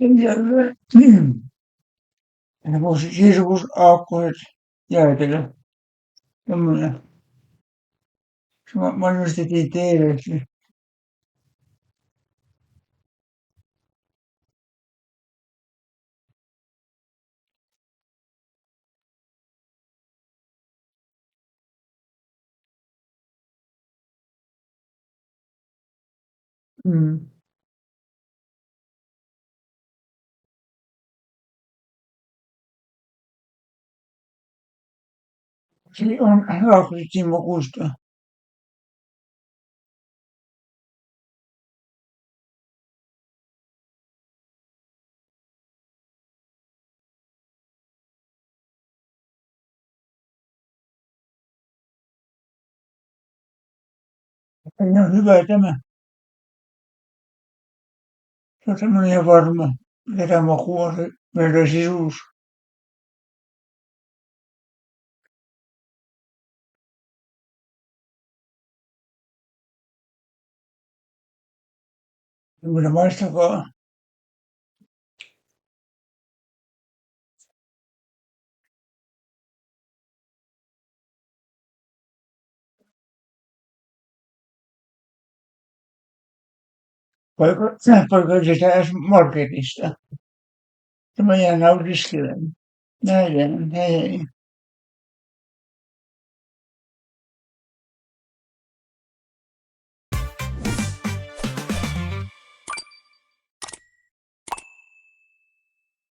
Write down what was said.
Ja, semmoiset sirkusaakkoset jäätelö, semmoinen. Se mainostettiin TV:ssä. Mm. Se on Laaksosen makuista. Ja hyvä tämä. Se on semmoinen ihan varma, mitä maku on se meidän sisuus. Kyllä maistakaa. Paikallisesta S-marketista. Tämä jää nautiskelemaan. Nähdään. Hei hei.